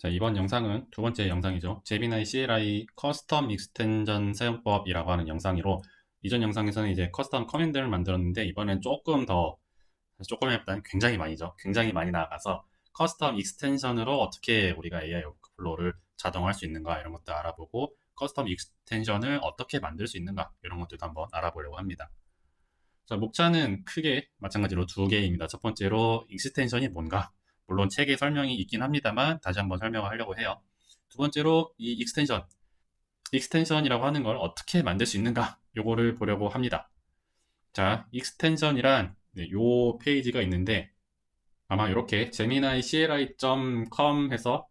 자, 이번 영상은 두 번째 영상이죠. 제미나이 CLI 커스텀 익스텐전 사용법이라고 하는 영상으로 이전 영상에서는 이제 커스텀 커맨드를 만들었는데 이번엔 조금 일단 굉장히 많이죠. 굉장히 많이 나아가서 커스텀 익스텐션으로 어떻게 우리가 AI 워크플로우를 자동화할 수 있는가 이런 것도 알아보고 커스텀 익스텐션을 어떻게 만들 수 있는가 이런 것들도 한번 알아보려고 합니다. 자, 목차는 크게 마찬가지로 두 개입니다. 첫 번째로 익스텐션이 뭔가, 물론 책에 설명이 있긴 합니다만 다시 한번 설명을 하려고 해요. 두 번째로 이 익스텐션이라고 하는 걸 어떻게 만들 수 있는가 요거를 보려고 합니다. 자, 익스텐션이란 요 페이지가 있는데 아마 이렇게 gemini cli.com 해서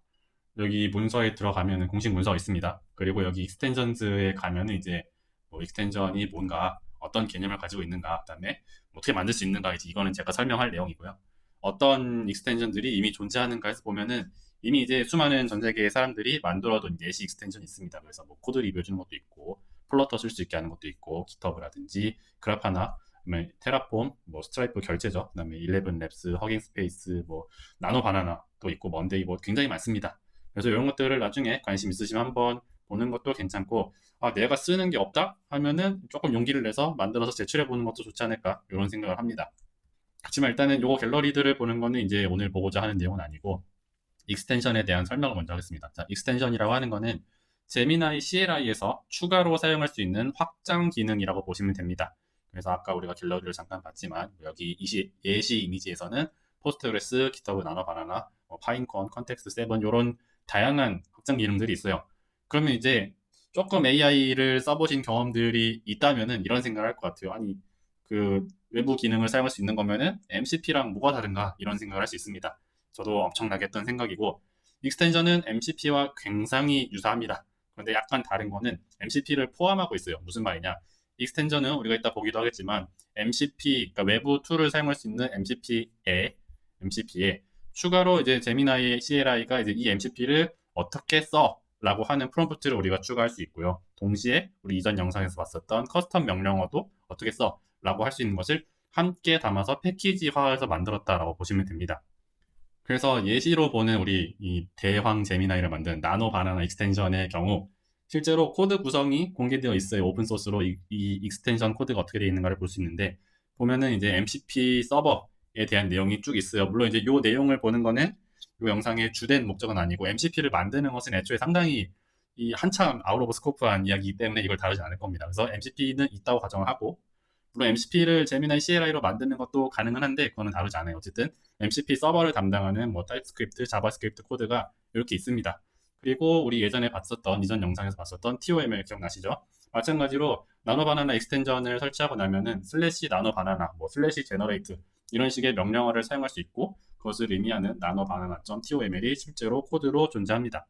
여기 문서에 들어가면 공식 문서가 있습니다. 그리고 여기 익스텐션즈에 가면은 이제 뭐 익스텐션이 뭔가 어떤 개념을 가지고 있는가, 그다음에 뭐 어떻게 만들 수 있는가, 이제 이거는 제가 설명할 내용이고요. 어떤 익스텐션들이 이미 존재하는가 해서 보면은 이미 이제 수많은 전 세계의 사람들이 만들어둔 예시 익스텐션이 있습니다. 그래서 뭐 코드 리뷰 주는 것도 있고, 플러터 쓸 수 있게 하는 것도 있고, 기터브라든지 그라파나, 그다음에 테라폼, 뭐 스트라이프 결제죠. 그다음에 11랩스, 허깅 스페이스, 뭐 나노 바나나 또 있고, 먼데이, 뭐 굉장히 많습니다. 그래서 이런 것들을 나중에 관심 있으시면 한번 보는 것도 괜찮고, 아, 내가 쓰는 게 없다 하면은 조금 용기를 내서 만들어서 제출해 보는 것도 좋지 않을까 이런 생각을 합니다. 그렇지만 일단은 요거 갤러리들을 보는 거는 이제 오늘 보고자 하는 내용은 아니고 익스텐션에 대한 설명을 먼저 하겠습니다. 자, 익스텐션이라고 하는 거는 제미나이 CLI에서 추가로 사용할 수 있는 확장 기능이라고 보시면 됩니다. 그래서 아까 우리가 갤러리를 잠깐 봤지만 여기 예시 이미지에서는 포스트그레스, 기터브 나노 바나나, 파인콘, 컨텍스트 7 이런 다양한 확장 기능들이 있어요. 그러면 이제 조금 AI를 써보신 경험들이 있다면은 이런 생각을 할 것 같아요. 아니, 그 외부 기능을 사용할 수 있는 거면은 MCP랑 뭐가 다른가 이런 생각을 할 수 있습니다. 저도 엄청나게 했던 생각이고, 익스텐션은 MCP와 굉장히 유사합니다. 그런데 약간 다른 거는 MCP를 포함하고 있어요. 무슨 말이냐? 익스텐션은 우리가 이따 보기도 하겠지만 MCP, 그러니까 외부 툴을 사용할 수 있는 MCP에 추가로 이제 제미나이 CLI가 이제 이 MCP를 어떻게 써라고 하는 프롬프트를 우리가 추가할 수 있고요. 동시에 우리 이전 영상에서 봤었던 커스텀 명령어도 어떻게 써라고 할 수 있는 것을 함께 담아서 패키지화해서 만들었다라고 보시면 됩니다. 그래서 예시로 보는 우리 이 대황 제미나이를 만든 나노 바나나 익스텐션의 경우 실제로 코드 구성이 공개되어 있어요. 오픈소스로 이 익스텐션 코드가 어떻게 되어 있는가를 볼 수 있는데, 보면은 이제 MCP 서버에 대한 내용이 쭉 있어요. 물론 이제 이 내용을 보는 거는 이 영상의 주된 목적은 아니고, MCP를 만드는 것은 애초에 상당히 이 한참 아웃 오브 스코프한 이야기이기 때문에 이걸 다루지 않을 겁니다. 그래서 MCP는 있다고 가정을 하고, 물론 MCP를 제미나이 CLI로 만드는 것도 가능은 한데 그거는 다루지 않아요. 어쨌든 MCP 서버를 담당하는 뭐 타입스크립트, 자바스크립트 코드가 이렇게 있습니다. 그리고 우리 예전에 봤었던, 이전 영상에서 봤었던 TOML 기억나시죠? 마찬가지로 나노바나나 익스텐전을 설치하고 나면은 슬래시 나노바나나, 뭐 슬래시 제너레이트 이런 식의 명령어를 사용할 수 있고, 그것을 의미하는 나노바나나.toml이 실제로 코드로 존재합니다.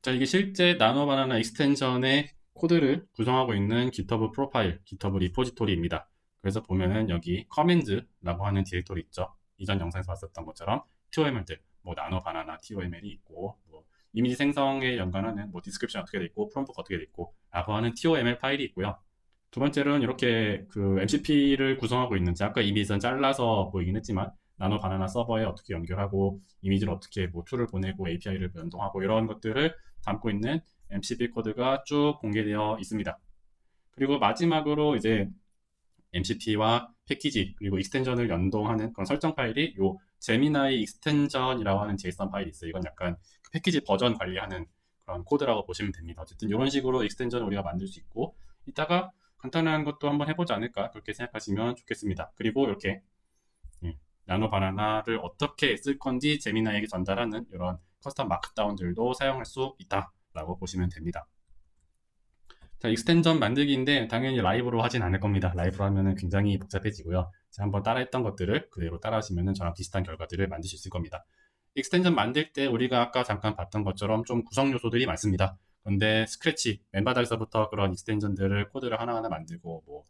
자, 이게 실제 나노바나나 익스텐션의 코드를 구성하고 있는 GitHub 프로파일, GitHub 리포지토리입니다. 그래서 보면은 여기 커맨드라고 하는 디렉토리 있죠. 이전 영상에서 봤었던 것처럼 TOML들, 뭐 나노바나나 TOML이 있고, 뭐 이미지 생성에 연관하는 뭐 디스크립션 어떻게 돼 있고, 프롬프트 어떻게 돼 있고, 라고 하는 TOML 파일이 있고요. 두 번째로는 이렇게 그 MCP를 구성하고 있는, 아까 이미지는 잘라서 보이긴 했지만 나노 바나나 서버에 어떻게 연결하고, 이미지를 어떻게 뭐 툴을 보내고, API를 연동하고, 이런 것들을 담고 있는 MCP 코드가 쭉 공개되어 있습니다. 그리고 마지막으로 이제 MCP와 패키지 그리고 익스텐전을 연동하는 그런 설정 파일이 요 제미나이 익스텐전이라고 하는 JSON 파일이 있어요. 이건 약간 패키지 버전 관리하는 그런 코드라고 보시면 됩니다. 어쨌든 이런 식으로 익스텐전을 우리가 만들 수 있고, 이따가 간단한 것도 한번 해보지 않을까 그렇게 생각하시면 좋겠습니다. 그리고 이렇게 나노 바나나를 어떻게 쓸 건지 제미나이에게 전달하는 이런 커스텀 마크다운들도 사용할 수 있다라고 보시면 됩니다. 자, 익스텐전 만들기인데 당연히 라이브로 하진 않을 겁니다. 라이브로 하면은 굉장히 복잡해지고요. 제가 한번 따라했던 것들을 그대로 따라하시면은 저랑 비슷한 결과들을 만들 수 있을 겁니다. 익스텐전 만들 때 우리가 아까 잠깐 봤던 것처럼 좀 구성 요소들이 많습니다. 그런데 스크래치, 맨바닥에서부터 그런 익스텐전들을 코드를 하나하나 만들고, 뭐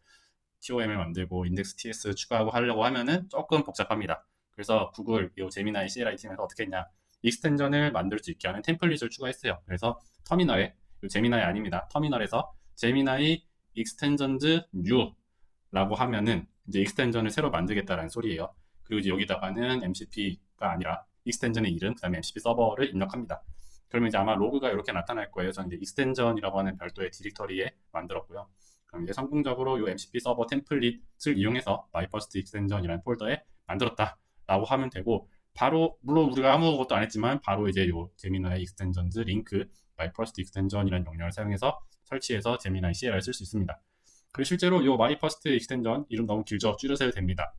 TOM을 만들고 인덱스 TS 추가하고 하려고 하면은 조금 복잡합니다. 그래서 구글 이 제미나이 CLI 팀에서 어떻게 했냐, 익스텐전을 만들 수 있게 하는 템플릿을 추가했어요. 그래서 터미널에, 제미나이 아닙니다. 터미널에서 제미나이 익스텐전즈 뉴라고 하면은 이제 익스텐전을 새로 만들겠다라는 소리예요. 그리고 이제 여기다가는 MCP가 아니라 익스텐전의 이름, 그 다음에 MCP 서버를 입력합니다. 그러면 이제 아마 로그가 이렇게 나타날 거예요. 저는 이제 익스텐전이라고 하는 별도의 디렉터리에 만들었고요. 그럼 이제 성공적으로 이 MCP 서버 템플릿을 이용해서 마이퍼스트 익스텐전이라는 폴더에 만들었다라고 하면 되고, 바로 물론 우리가 아무것도 안 했지만 바로 이제 요 제미나이 익스텐전즈 링크 마이퍼스트 익스텐전이라는 명령을 사용해서 설치해서 제미나이 CLI를 쓸 수 있습니다. 그리고 실제로 요 마이퍼스트 익스텐전 이름 너무 길죠? 줄여서 해도 됩니다.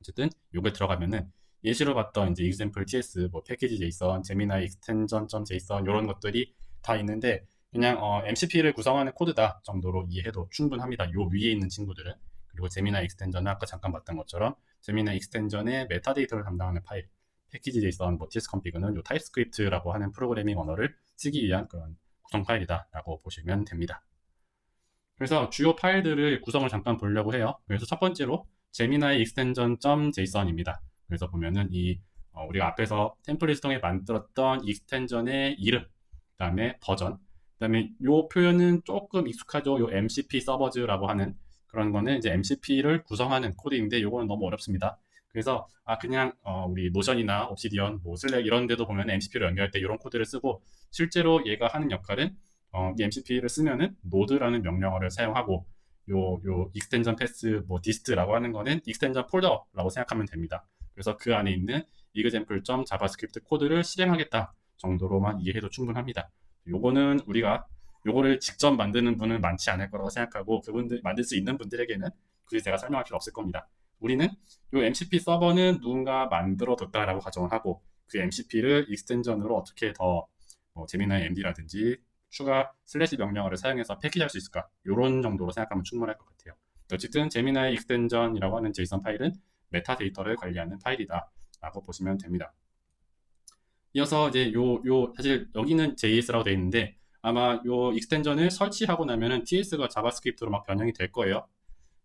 어쨌든 요걸 들어가면은 예시로 봤던 이제 example TS, 뭐 패키지 JSON, 제미나이 extension.json 이런 것들이 다 있는데 그냥 MCP를 구성하는 코드다 정도로 이해해도 충분합니다. 요 위에 있는 친구들은. 그리고 제미나이 익스텐전은 아까 잠깐 봤던 것처럼 제미나이 익스텐전의 메타데이터를 담당하는 파일, 패키지 JSON, 뭐 tsconfig는 요 타입스크립트라고 하는 프로그래밍 언어를 쓰기 위한 그런 구성 파일이다라고 보시면 됩니다. 그래서 주요 파일들을 구성을 잠깐 보려고 해요. 그래서 첫 번째로 제미나이 extension.json입니다. 그래서 보면은 우리가 앞에서 템플릿을 통해 만들었던 익스텐전의 이름, 그다음에 버전, 그다음에 요 표현은 조금 익숙하죠. 요 MCP 서버즈라고 하는 그런 거는 이제 MCP를 구성하는 코드인데 요거는 너무 어렵습니다. 그래서 그냥 우리 노션이나 옵시디언, 뭐 슬랙 이런 데도 보면 MCP를 연결할 때 이런 코드를 쓰고, 실제로 얘가 하는 역할은 이 MCP를 쓰면은 노드라는 명령어를 사용하고 요 익스텐전 패스 뭐 디스트라고 하는 거는 익스텐전 폴더라고 생각하면 됩니다. 그래서 그 안에 있는 example.javascript 코드를 실행하겠다 정도로만 이해해도 충분합니다. 요거는 우리가 요거를 직접 만드는 분은 많지 않을 거라고 생각하고, 그분들 만들 수 있는 분들에게는 굳이 제가 설명할 필요 없을 겁니다. 우리는 요 MCP 서버는 누군가 만들어뒀다라고 가정을 하고, 그 MCP를 익스텐전으로 어떻게 더 제미나이 MD라든지 추가 슬래시 명령어를 사용해서 패키지할 수 있을까? 이런 정도로 생각하면 충분할 것 같아요. 어쨌든 제미나이 익스텐전이라고 하는 JSON 파일은 메타데이터를 관리하는 파일이다 라고 보시면 됩니다. 이어서 이제 사실 여기는 JS라고 되어 있는데 아마 요 익스텐전을 설치하고 나면은 TS가 자바스크립트로 막 변형이 될 거예요.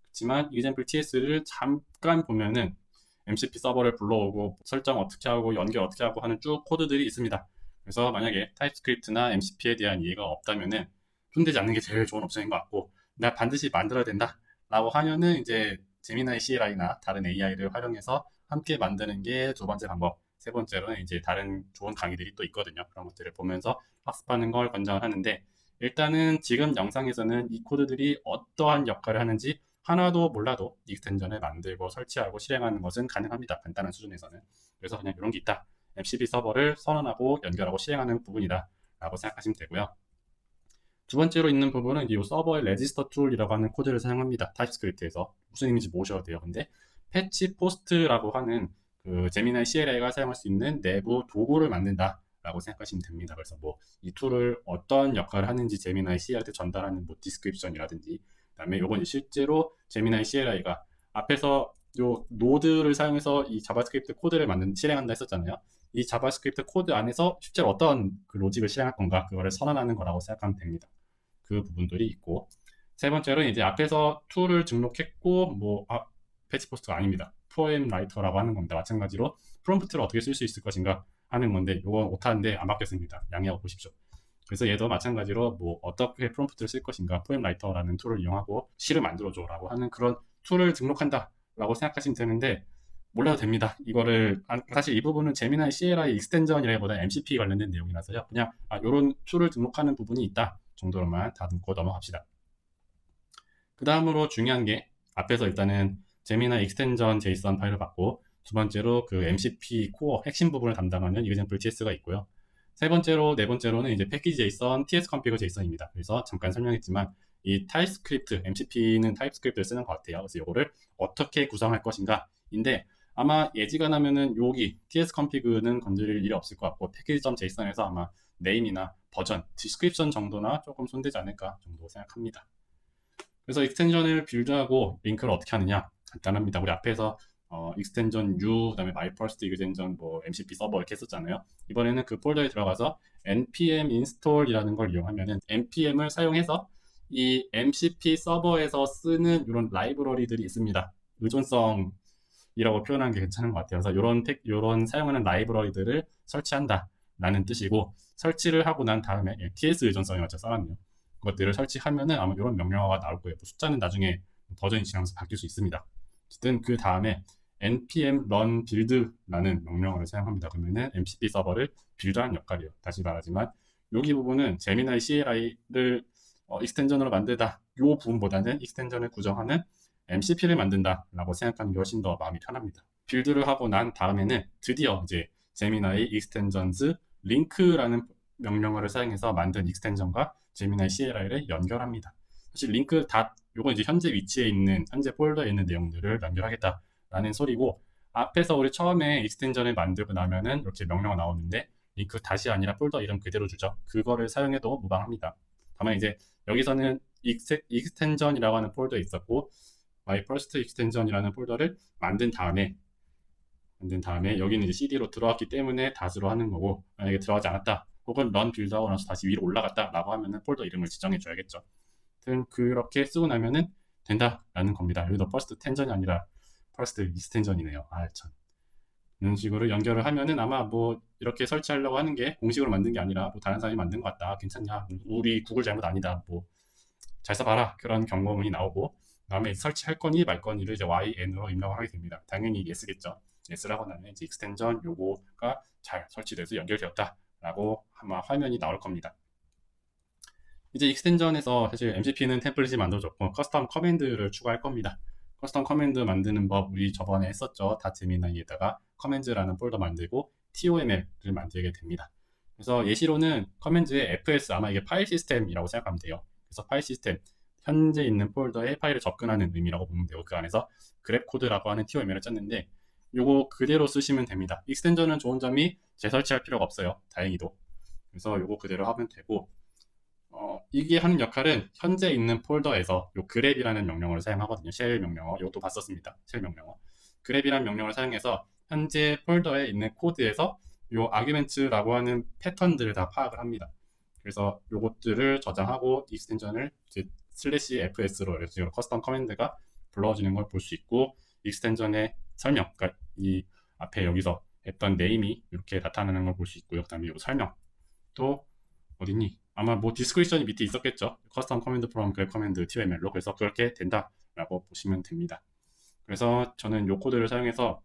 그렇지만 example TS를 잠깐 보면은 MCP 서버를 불러오고 설정 어떻게 하고 연결 어떻게 하고 하는 쭉 코드들이 있습니다. 그래서 만약에 타입스크립트나 MCP에 대한 이해가 없다면은 손대지 않는 게 제일 좋은 옵션인 것 같고, 나 반드시 만들어야 된다 라고 하면은 이제 제미나이 CLI나 다른 AI를 활용해서 함께 만드는 게 두 번째 방법. 세 번째로는 이제 다른 좋은 강의들이 또 있거든요. 그런 것들을 보면서 학습하는 걸 권장을 하는데, 일단은 지금 영상에서는 이 코드들이 어떠한 역할을 하는지 하나도 몰라도 익스텐전을 만들고 설치하고 실행하는 것은 가능합니다. 간단한 수준에서는. 그래서 그냥 이런 게 있다. MCP 서버를 선언하고 연결하고 실행하는 부분이다 라고 생각하시면 되고요. 두 번째로 있는 부분은 이 서버의 레지스터 툴이라고 하는 코드를 사용합니다. 타입스크립트에서. 무슨 의미인지 모셔도 돼요. 근데 패치 포스트라고 하는 그 제미나이 CLI가 사용할 수 있는 내부 도구를 만든다 라고 생각하시면 됩니다. 그래서 뭐 이 툴을 어떤 역할을 하는지 제미나이 CLI한테 전달하는 뭐 디스크립션이라든지, 그다음에 요건 실제로 제미나이 CLI가 앞에서 요 노드를 사용해서 이 자바스크립트 코드를 실행한다 했었잖아요. 이 자바스크립트 코드 안에서 실제로 어떤 그 로직을 실행할 건가, 그거를 선언하는 거라고 생각하면 됩니다. 그 부분들이 있고, 세 번째로는 이제 앞에서 툴을 등록했고 패치 포스트가 아닙니다. 포엠 라이터라고 하는 겁니다. 마찬가지로 프롬프트를 어떻게 쓸 수 있을 것인가 하는 건데, 이건 오타인데 안 바뀌었습니다. 양해하고 보십시오. 그래서 얘도 마찬가지로 뭐 어떻게 프롬프트를 쓸 것인가, 포엠 라이터라는 툴을 이용하고 C를 만들어줘 라고 하는 그런 툴을 등록한다 라고 생각하시면 되는데, 몰라도 됩니다. 이거를 사실 이 부분은 제미나이 CLI 익스텐전이라기보다 MCP 관련된 내용이라서요. 그냥 이런 툴을 등록하는 부분이 있다 정도로만 다듬고 넘어갑시다. 그 다음으로 중요한 게, 앞에서 일단은 제미나이 익스텐전 JSON 파일을 받고, 두 번째로 그 MCP 코어 핵심 부분을 담당하는 example TS가 있고요. 세 번째로, 네 번째로는 이제 패키지 JSON, tsconfig JSON입니다. 그래서 잠깐 설명했지만 이 타입스크립트, MCP는 타입스크립트를 쓰는 것 같아요. 그래서 이거를 어떻게 구성할 것인가인데, 아마 예지간하면은 여기 tsconfig는 건드릴 일이 없을 것 같고, 패키지.json에서 아마 네임이나 버전, 디스크립션 정도나 조금 손대지 않을까 정도 생각합니다. 그래서 익스텐전을 빌드하고 링크를 어떻게 하느냐, 간단합니다. 우리 앞에서 익스텐전 U, 그다음에 마이퍼스트 익스텐전 MCP 서버 이렇게 했었잖아요. 이번에는 그 폴더에 들어가서 npm install이라는 걸 이용하면은 npm을 사용해서 이 MCP 서버에서 쓰는 이런 라이브러리들이 있습니다. 의존성이라고 표현하는 게 괜찮은 것 같아요. 그래서 이런 사용하는 라이브러리들을 설치한다라는 뜻이고, 설치를 하고 난 다음에 TS 의존성에 맞춰 써놨네요. 그것들을 설치하면은 아마 이런 명령어가 나올 거예요. 숫자는 나중에 버전이 지나면서 바뀔 수 있습니다. 어쨌든 그 다음에 npm run build라는 명령어를 사용합니다. 그러면은 MCP 서버를 빌드하는 역할이에요. 다시 말하지만 여기 부분은 제미나이 CLI를 익스텐전으로 만들다 이 부분보다는 익스텐전을 구성하는 MCP를 만든다라고 생각하는 게 훨씬 더 마음이 편합니다. 빌드를 하고 난 다음에는 드디어 이제 제미나이 익스텐전스 링크라는 명령어를 사용해서 만든 익스텐전과 제미나이 CLI를 연결합니다. 사실 링크 요건 이제 현재 위치에 있는 현재 폴더에 있는 내용들을 연결하겠다라는 소리고, 앞에서 우리 처음에 익스텐전을 만들고 나면은 이렇게 명령어 나오는데 링크 다시 아니라 폴더 이름 그대로 주죠. 그거를 사용해도 무방합니다. 다만 이제 여기서는 익스텐전이라고 하는 폴더에 있었고 my first extension이라는 폴더를 만든 다음에 여기는 이제 CD로 들어왔기 때문에 닷으로 하는 거고, 만약에 들어가지 않았다 혹은 run 빌드하고 나서 다시 위로 올라갔다 라고 하면은 폴더 이름을 지정해 줘야겠죠. 그렇게 쓰고 나면은 된다라는 겁니다. 여기도 first 텐전이 아니라 first extension이네요. 참. 이런 식으로 연결을 하면은 아마 뭐 이렇게 설치하려고 하는 게 공식으로 만든 게 아니라 뭐 다른 사람이 만든 것 같다, 괜찮냐, 우리 구글 잘못 아니다, 뭐 잘 써봐라, 그런 경고문이 나오고, 그다음에 설치할 거니 말 거니를 이제 YN으로 입력을 하게 됩니다. 당연히 yes겠죠. yes를 하고 나면 이제 익스텐전 요거가 잘 설치돼서 연결되었다라고 아마 화면이 나올 겁니다. 이제 익스텐전에서 사실 MCP는 템플릿이 만들어졌고 커스텀 커맨드를 추가할 겁니다. 커스텀 커맨드 만드는 법 우리 저번에 했었죠. 닷제미나이에다가 커맨드라는 폴더 만들고 TOML을 만들게 됩니다. 그래서 예시로는 커맨드의 FS, 아마 이게 파일 시스템이라고 생각하면 돼요. 그래서 파일 시스템, 현재 있는 폴더에 파일을 접근하는 의미라고 보면 되고, 그 안에서 그랩 코드라고 하는 TOML을 짰는데 요거 그대로 쓰시면 됩니다. 익스텐전은 좋은 점이 재설치할 필요가 없어요. 다행히도. 그래서 요거 그대로 하면 되고, 이게 하는 역할은 현재 있는 폴더에서 요 그랩이라는 명령어를 사용하거든요. 쉘 명령어, 이것도 봤었습니다. 쉘 명령어. 그랩이라는 명령어를 사용해서 현재 폴더에 있는 코드에서 요 아규멘트라고 하는 패턴들을 다 파악을 합니다. 그래서 요것들을 저장하고 익스텐전을 이제 /fs로 이런 식으로 커스텀 커맨드가 불러주는 걸 볼 수 있고, 익스텐전의 설명, 그러니까 이 앞에 여기서 했던 네임이 이렇게 나타나는 걸 볼 수 있고요. 그 다음에 요 설명 또 어딨니? 아마 뭐 디스크리션이 밑에 있었겠죠. 커스텀 커맨드 프롬 그랩 커맨드 TOML로. 그래서 그렇게 된다라고 보시면 됩니다. 그래서 저는 요 코드를 사용해서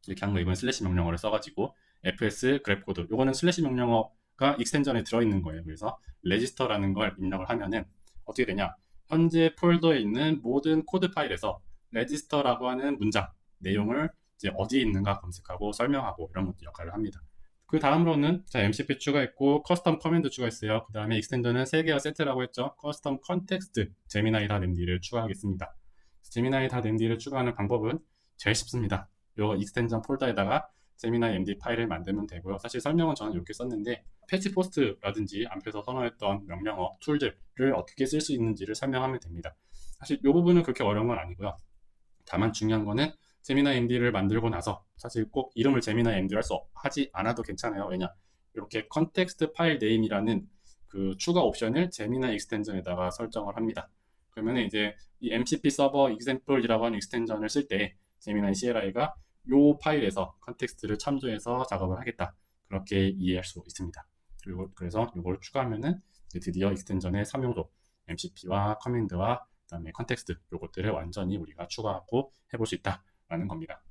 이렇게 한 거, 이번 슬래시 명령어를 써가지고 fs 그랩 코드, 요거는 슬래시 명령어가 익스텐전에 들어있는 거예요. 그래서 레지스터라는 걸 입력을 하면은 어떻게 되냐, 현재 폴더에 있는 모든 코드 파일에서 레지스터라고 하는 문장 내용을 이제 어디에 있는가 검색하고 설명하고 이런 것도 역할을 합니다. 그 다음으로는 자, MCP 추가했고 커스텀 커맨드 추가했어요. 그 다음에 익스텐더는 3개와 세트라고 했죠. 커스텀 컨텍스트 제미나이 닷md를 추가하겠습니다. 제미나이 닷md를 추가하는 방법은 제일 쉽습니다. 요 익스텐전 폴더에다가 제미나이 md 파일을 만들면 되고요. 사실 설명은 저는 이렇게 썼는데 패치 포스트라든지 앞에서 선언했던 명령어 툴들을 어떻게 쓸 수 있는지를 설명하면 됩니다. 사실 이 부분은 그렇게 어려운 건 아니고요. 다만 중요한 거는 제미나이 md를 만들고 나서 사실 꼭 이름을 제미나이 md로 하지 않아도 괜찮아요. 왜냐, 이렇게 컨텍스트 파일 네임이라는 그 추가 옵션을 제미나이 익스텐전에다가 설정을 합니다. 그러면 이제 이 MCP 서버 example이라고 하는 익스텐전을 쓸 때 제미나이 CLI가 요 파일에서 컨텍스트를 참조해서 작업을 하겠다, 그렇게 이해할 수 있습니다. 그래서 이걸 추가하면은 드디어 익스텐전의 3용도 MCP와 커맨드와 그다음에 컨텍스트 요것들을 완전히 우리가 추가하고 해볼 수 있다라는 겁니다.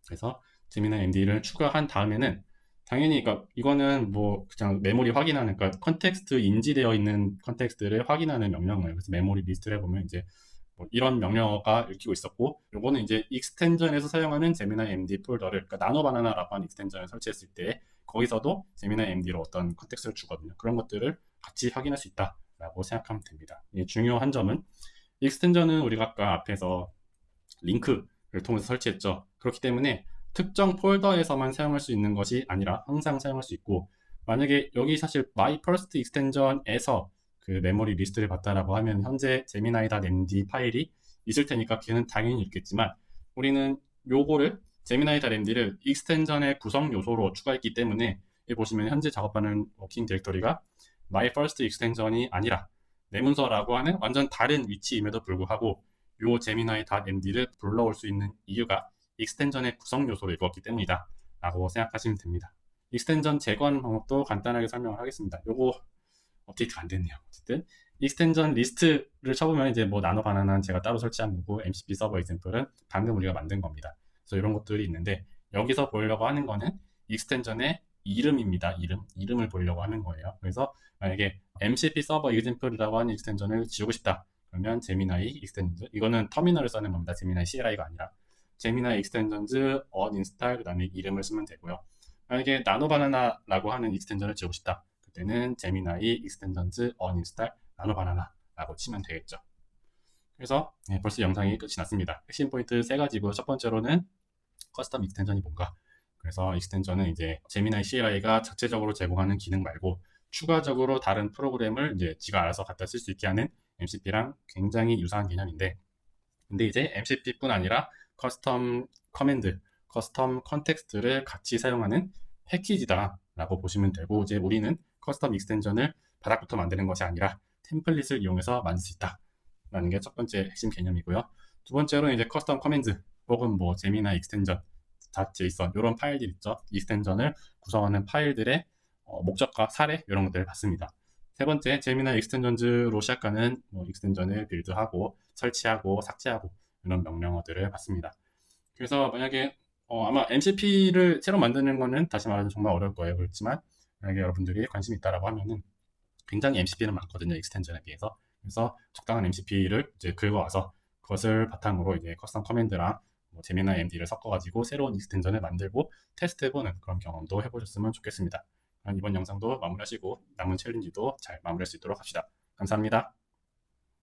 그래서 제미나이 md를 추가한 다음에는 당연히 그러니까 이거는 뭐 그냥 메모리 확인하는, 그러니까 컨텍스트 인지되어 있는 컨텍스트를 확인하는 명령어예요. 그래서 메모리 리스트를 해보면 이제 뭐 이런 명령어가 읽히고 있었고, 요거는 이제 익스텐전에서 사용하는 제미나이 md 폴더를, 그러니까 나노바나나라고 하는 익스텐전을 설치했을 때 거기서도 제미나이 md로 어떤 컨텍스트를 주거든요. 그런 것들을 같이 확인할 수 있다라고 생각하면 됩니다. 중요한 점은 익스텐전은 우리가 아까 앞에서 링크를 통해서 설치했죠. 그렇기 때문에 특정 폴더에서만 사용할 수 있는 것이 아니라 항상 사용할 수 있고, 만약에 여기 사실 my first extension에서 그 메모리 리스트를 봤다라고 하면 현재 제미나이.md 파일이 있을 테니까 걔는 당연히 있겠지만, 우리는 요거를 제미나이.md를 익스텐전의 구성 요소로 추가했기 때문에 여기 보시면 현재 작업하는 워킹 디렉터리가 my first extension이 아니라 내 문서라고 하는 완전 다른 위치임에도 불구하고 요 제미나이.md를 불러올 수 있는 이유가 익스텐전의 구성 요소로 읽었기 때문이다 라고 생각하시면 됩니다. 익스텐전 제거하는 방법도 간단하게 설명을 하겠습니다. 요거 업데이트가 안 됐네요. 어쨌든 익스텐전 리스트를 쳐보면 이제 뭐 나노바나나는 제가 따로 설치한 거고 MCP 서버 example은 방금 우리가 만든 겁니다. 그래서 이런 것들이 있는데 여기서 보려고 하는 거는 익스텐션의 이름입니다. 이름을 보려고 하는 거예요. 그래서 만약에 MCP 서버 example이라고 하는 익스텐션을 지우고 싶다. 그러면 제미나이 익스텐션, 이거는 터미널을 써는 겁니다. 제미나이 CLI가 아니라 제미나이 익스텐션즈 uninstall 그다음에 이름을 쓰면 되고요. 만약에 나노바나나라고 하는 익스텐션을 지우고 싶다. 그때는 제미나이 익스텐션즈 uninstall 나노바나나라고 치면 되겠죠. 그래서 벌써 영상이 끝이 났습니다. 핵심 포인트 세 가지고 첫 번째로는 커스텀 익스텐션이 뭔가. 그래서 익스텐션은 이제 제미나이 CLI가 자체적으로 제공하는 기능 말고 추가적으로 다른 프로그램을 이제 지가 알아서 갖다 쓸 수 있게 하는 MCP랑 굉장히 유사한 개념인데, 근데 이제 MCP뿐 아니라 커스텀 커맨드, 커스텀 컨텍스트를 같이 사용하는 패키지다라고 보시면 되고, 이제 우리는 커스텀 익스텐션을 바닥부터 만드는 것이 아니라 템플릿을 이용해서 만들 수 있다라는 게 첫 번째 핵심 개념이고요. 두 번째로는 이제 커스텀 커맨드 혹은 뭐 제미나 익스텐션 .json 이런 파일들 있죠. 익스텐션을 구성하는 파일들의 목적과 사례 이런 것들을 봤습니다. 세 번째, 제미나 익스텐션즈로 시작하는 익스텐션을 빌드하고 설치하고 삭제하고 이런 명령어들을 봤습니다. 그래서 만약에 아마 MCP를 새로 만드는 거는 다시 말하면 정말 어려울 거예요. 그렇지만 만약에 여러분들이 관심이 있다라고 하면은 굉장히 MCP는 많거든요. 익스텐션에 비해서. 그래서 적당한 MCP를 이제 긁어와서 그것을 바탕으로 이제 커스텀 커맨드랑 제미나 MD를 섞어가지고 새로운 익스텐션을 만들고 테스트해보는 그런 경험도 해보셨으면 좋겠습니다. 이번 영상도 마무리하시고 남은 챌린지도 잘 마무리할 수 있도록 합시다. 감사합니다.